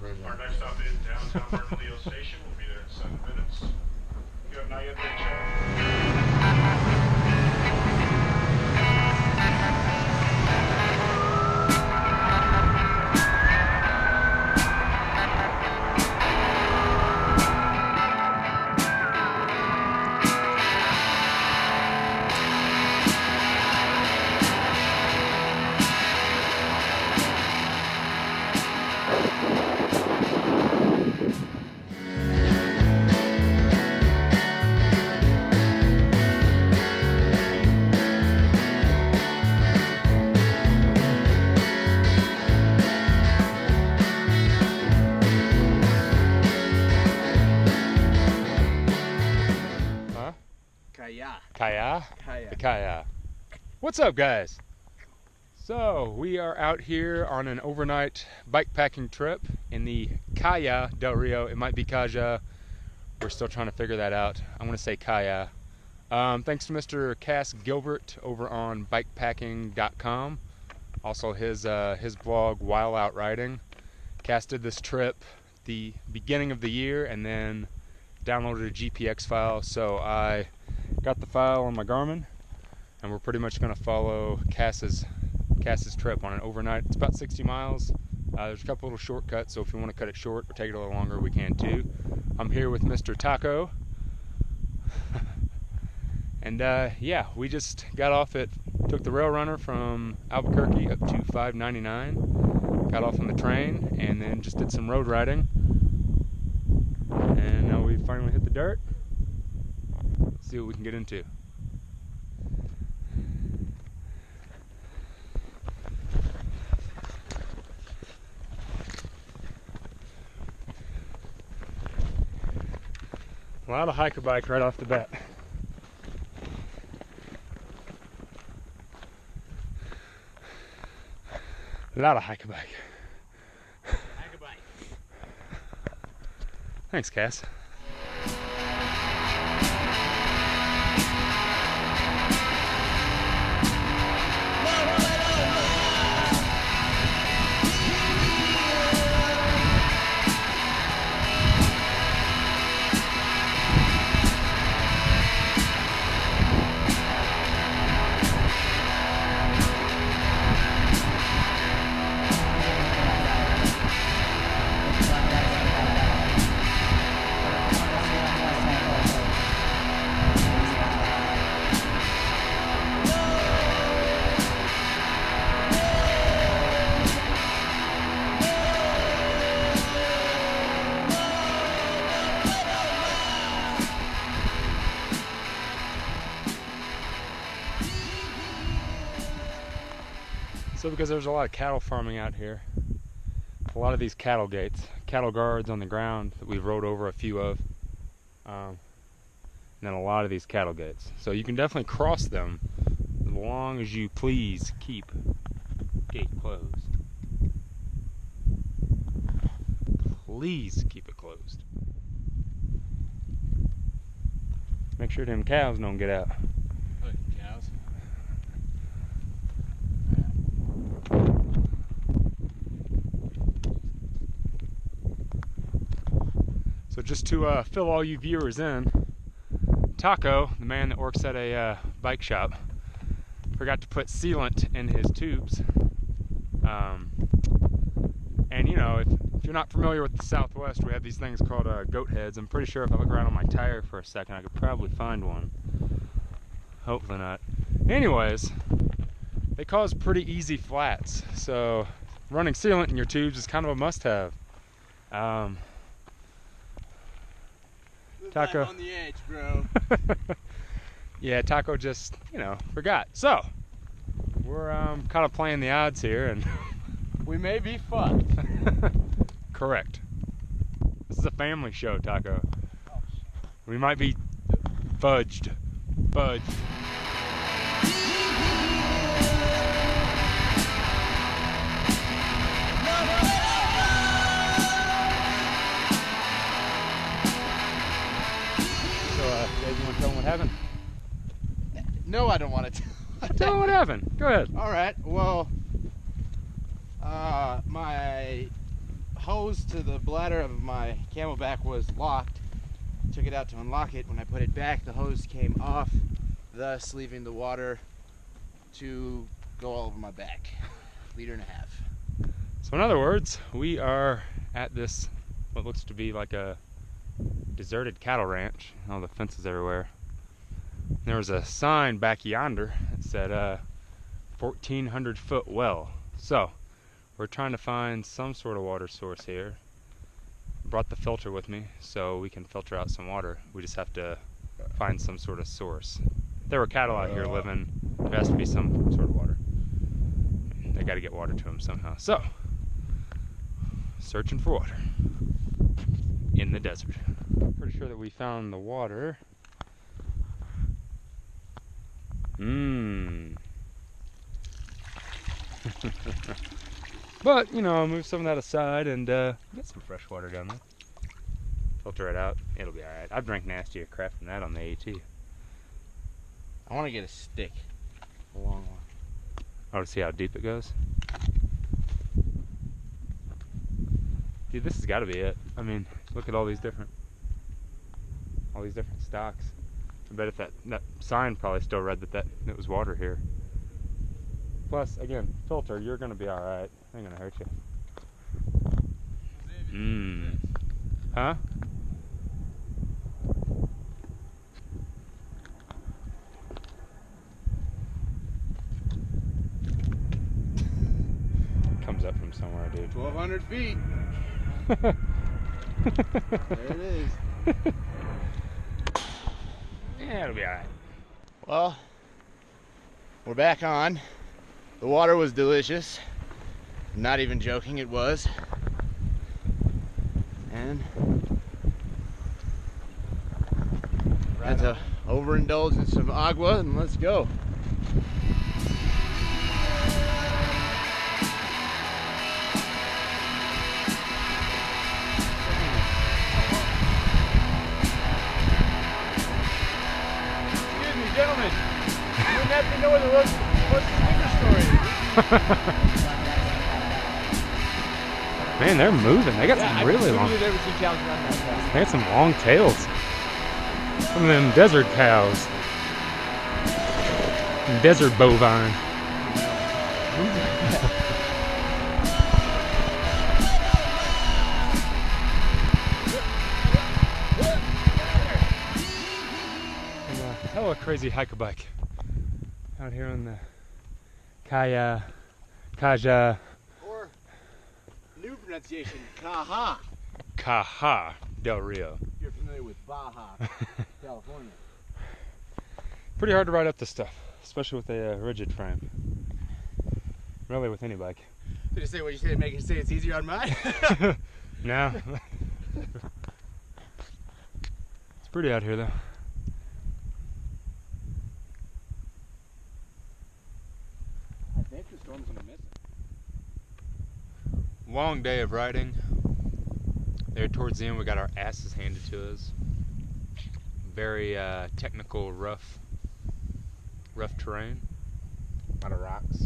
Our next stop is downtown Bernalillo Station. We'll be there in 7 minutes. You have not yet been checked. Caja? The Caja. What's up, guys? So we are out here on an overnight bikepacking trip in the Caja Del Rio. It might be Caja. We're still trying to figure that out. I'm going to say Caja. Thanks to Mr. Cass Gilbert over on bikepacking.com. Also his blog, While Out Riding. Cass did this trip the beginning of the year and then downloaded a GPX file. So I got the file on my Garmin, and we're pretty much going to follow Cass's trip on an overnight. It's about 60 miles. There's a couple little shortcuts, so if you want to cut it short or take it a little longer, we can too. I'm here with Mr. Taco. And yeah, we just got off took the rail runner from Albuquerque up to 599, got off on the train, and then just did some road riding. And now we finally hit the dirt. Let's see what we can get into. A lot of hiker bike right off the bat. A lot of hiker bike. Hiker bike. Thanks, Cass. So because there's a lot of cattle farming out here, a lot of these cattle gates, cattle guards on the ground that we've rode over a few of, and then a lot of these cattle gates. So you can definitely cross them as long as you please keep gate closed. Please keep it closed. Make sure them cows don't get out. Fucking cows. So just to fill all you viewers in, Taco, the man that works at a bike shop, forgot to put sealant in his tubes. And you know, if you're not familiar with the Southwest, we have these things called goat heads. I'm pretty sure if I look around on my tire for a second, I could probably find one. Hopefully not. Anyways, they cause pretty easy flats, so running sealant in your tubes is kind of a must-have. Taco on the edge, bro. Yeah, Taco just, forgot. So we're kind of playing the odds here, and We may be fucked. correct. This is a family show, Taco. We might be fudged. Dave, you want to tell them what happened? No, I don't want to Tell them what happened. Go ahead. All right. Well, my hose to the bladder of my Camelback was locked. Took it out to unlock it. When I put it back, the hose came off, thus leaving the water to go all over my back. 1.5 liters. So in other words, we are at this, what looks to be like a deserted cattle ranch. All the fences everywhere. There was a sign back yonder that said 1,400 foot well. So we're trying to find some sort of water source here. Brought the filter with me so we can filter out some water. We just have to find some sort of source. If there were cattle out here living, there has to be some sort of water. They got to get water to them somehow. So, searching for water in the desert. Pretty sure that we found the water. But, you know, I'll move some of that aside and get some fresh water down there. Filter it out. It'll be alright. I've drank nastier crap than that on the AT. I want to get a stick. A long one. Oh, to see how deep it goes? Dude, this has got to be it. I mean, look at all these different stocks. I bet if that sign probably still read that it was water here. Plus, again, filter, you're gonna be alright. Ain't gonna hurt you. Huh? Comes up from somewhere, dude. 1,200 feet. There it is. Yeah, it'll be alright. Well, we're back on. The water was delicious. I'm not even joking, it was. And had to overindulge in some agua and let's go. Excuse me, gentlemen. You wouldn't have to know what's the sticker story. Man, they're moving. They got some really long. They got some long tails. Some of them desert cows. Desert bovine. Hella crazy hike-a-bike out here on the Caja. Or new pronunciation, Caja. Caja Del Rio. If you're familiar with Baja, California. Pretty hard to ride up this stuff, especially with a rigid frame. Really, with any bike. Did you say what you said, make it say it's easier on mine? No. It's pretty out here, though. I think the storm's gonna miss it. Long day of riding. There towards the end, we got our asses handed to us. Very technical, rough terrain. A lot of rocks.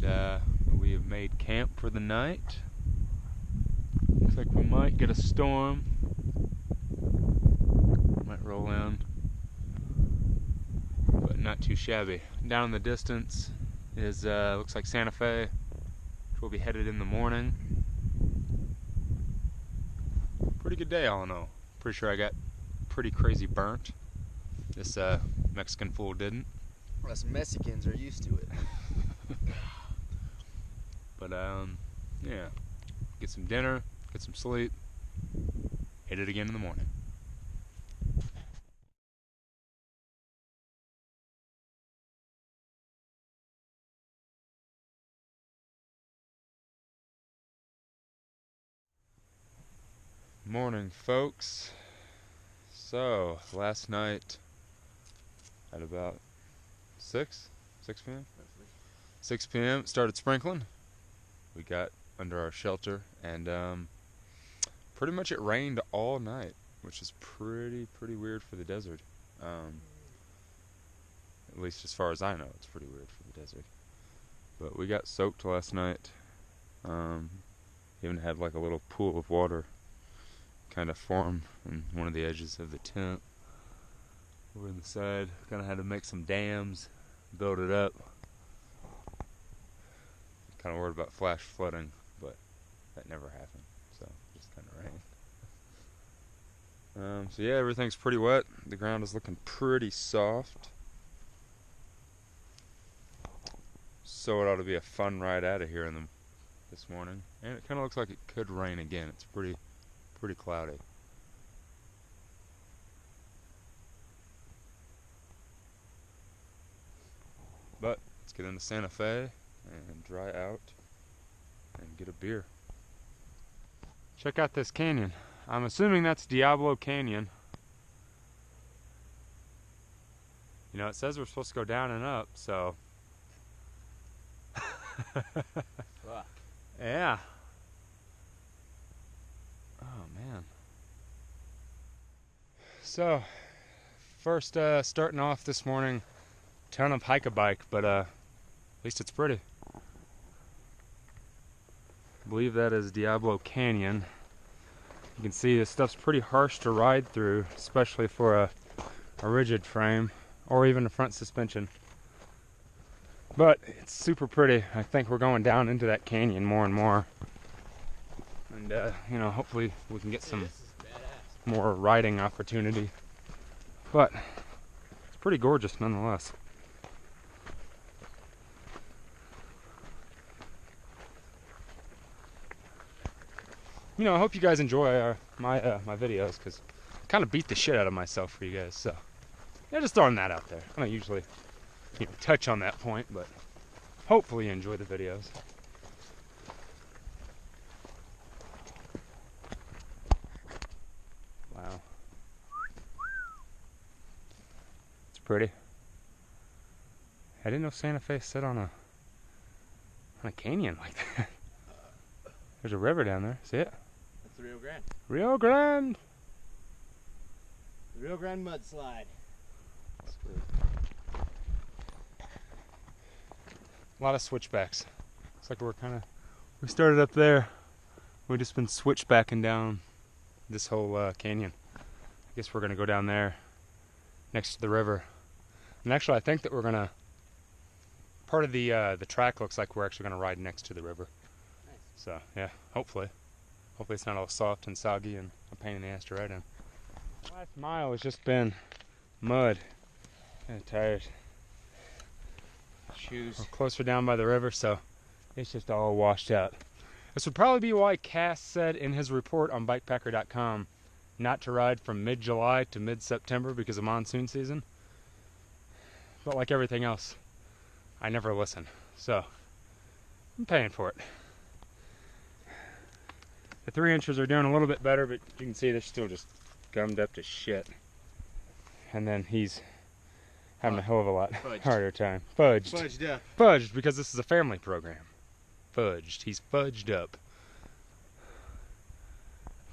And, we have made camp for the night. Looks like we might get a storm. Might roll in. But not too shabby. Down in the distance is, looks like Santa Fe, which will be headed in the morning. Pretty good day all in all. Pretty sure I got pretty crazy burnt. This Mexican fool didn't. Us Mexicans are used to it. But yeah, get some dinner, get some sleep, hit it again in the morning. Morning, folks. So, last night at about 6 p.m. 6 p.m. it started sprinkling. We got under our shelter, and pretty much it rained all night, which is pretty weird for the desert. At least as far as I know, it's pretty weird for the desert. But we got soaked last night. Even had like a little pool of water kind of form in one of the edges of the tent. Over on the side, kind of had to make some dams, build it up. Kind of worried about flash flooding, but that never happened, so just kind of rained. So yeah, everything's pretty wet. The ground is looking pretty soft. So it ought to be a fun ride out of here this morning. And it kind of looks like it could rain again. It's pretty cloudy. But let's get into Santa Fe and dry out and get a beer. Check out this canyon. I'm assuming that's Diablo Canyon. You know, it says we're supposed to go down and up, so. Fuck. Yeah. Oh man. So, first starting off this morning, ton of hike-a-bike, but at least it's pretty. I believe that is Diablo Canyon. You can see this stuff's pretty harsh to ride through, especially for a rigid frame or even a front suspension. But it's super pretty. I think we're going down into that canyon more and more. And you know, hopefully we can get some more riding opportunity. But it's pretty gorgeous nonetheless. You know, I hope you guys enjoy my videos, because I kind of beat the shit out of myself for you guys. So yeah, just throwing that out there. I don't usually touch on that point, but hopefully you enjoy the videos. Wow, it's pretty. I didn't know Santa Fe sit on a canyon like that. There's a river down there. See it? That's the Rio Grande. Rio Grande. The Rio Grande mudslide. A lot of switchbacks. Looks like we started up there. We've just been switchbacking down this whole canyon. I guess we're gonna go down there next to the river. And actually, I think that we're gonna. Part of the track looks like we're actually gonna ride next to the river. Nice. So yeah, hopefully it's not all soft and soggy and a pain in the ass to ride in. Last mile has just been mud. Kind of tired. Shoes. We're closer down by the river, so it's just all washed out. This would probably be why Cass said in his report on bikepacker.com not to ride from mid-July to mid-September because of monsoon season. But like everything else, I never listen, so I'm paying for it. The 3-inchers are doing a little bit better, but you can see they're still just gummed up to shit. And then he's having a hell of a lot harder time. Fudged. Fudged up. Fudged, because this is a family program. Fudged. He's fudged up.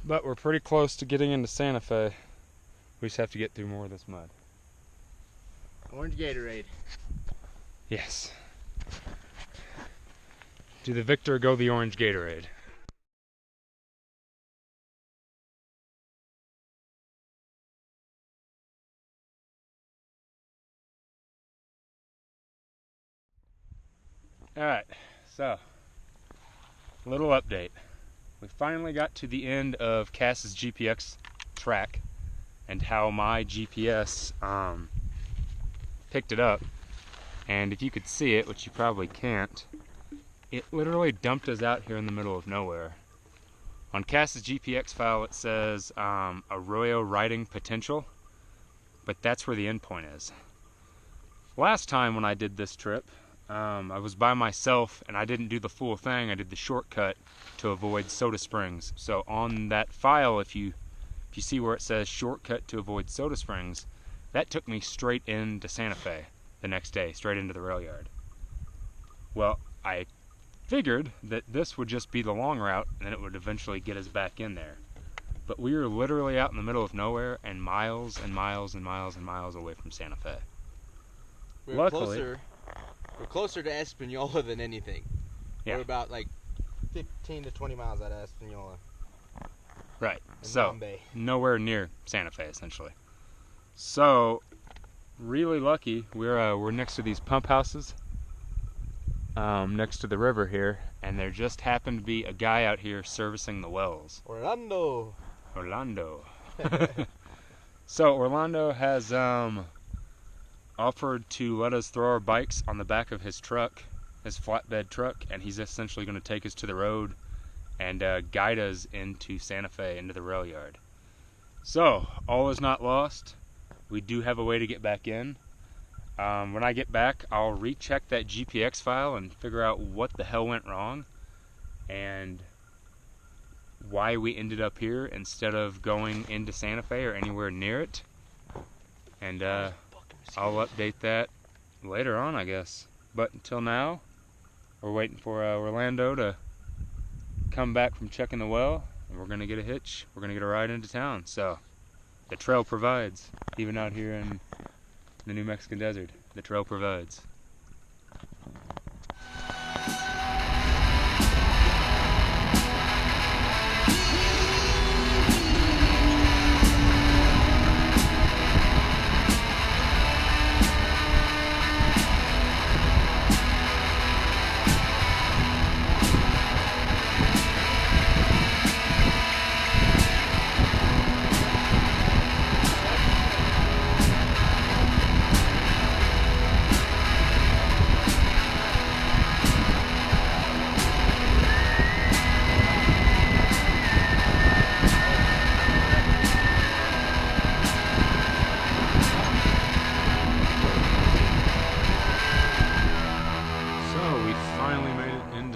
But we're pretty close to getting into Santa Fe. We just have to get through more of this mud. Orange Gatorade. Yes. To the victor go the orange Gatorade. Alright, so, little update. We finally got to the end of Cass's GPX track and how my GPS picked it up. And if you could see it, which you probably can't, it literally dumped us out here in the middle of nowhere. On Cass's GPX file it says Arroyo Riding Potential, but that's where the endpoint is. Last time when I did this trip, I was by myself and I didn't do the full thing. I did the shortcut to avoid Soda Springs. So on that file, if you see where it says shortcut to avoid Soda Springs, that took me straight into Santa Fe the next day, straight into the rail yard. Well, I figured that this would just be the long route and then it would eventually get us back in there. But we were literally out in the middle of nowhere and miles and miles and miles and miles away from Santa Fe. We're closer to Espanola than anything. Yeah. We're about like 15 to 20 miles out of Espanola. Right. In So Bombay. nowhere near Santa Fe, essentially. So really lucky. We're next to these pump houses, next to the river here, and there just happened to be a guy out here servicing the wells. Orlando. So Orlando has offered to let us throw our bikes on the back of his truck, his flatbed truck, and he's essentially going to take us to the road and guide us into Santa Fe, into the rail yard. So all is not lost. We do have a way to get back in. When I get back, I'll recheck that GPX file and figure out what the hell went wrong and why we ended up here instead of going into Santa Fe or anywhere near it. And I'll update that later on, I guess. But until now, we're waiting for Orlando to come back from checking the well, and we're going to get a hitch. We're going to get a ride into town. So the trail provides, even out here in the New Mexican desert. The trail provides.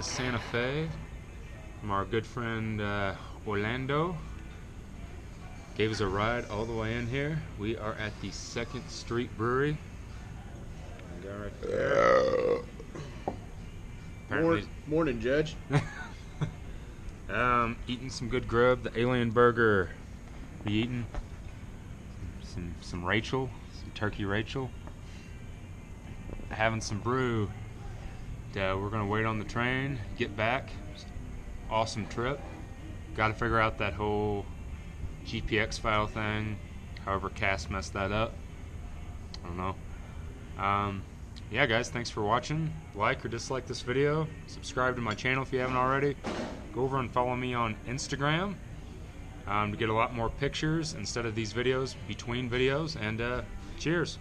Santa Fe from our good friend Orlando. Gave us a ride all the way in here. We are at the 2nd Street Brewery. Go right there. Morning, Judge. Eating some good grub. The Alien Burger. We eating some Rachel, some turkey Rachel. Having some brew. We're gonna wait on the train, get back. Awesome trip. Got to figure out that whole GPX file thing. However, Cass messed that up. I don't know. Yeah, guys, thanks for watching. Like or dislike this video. Subscribe to my channel if you haven't already. Go over and follow me on Instagram to get a lot more pictures instead of these videos, between videos. And cheers.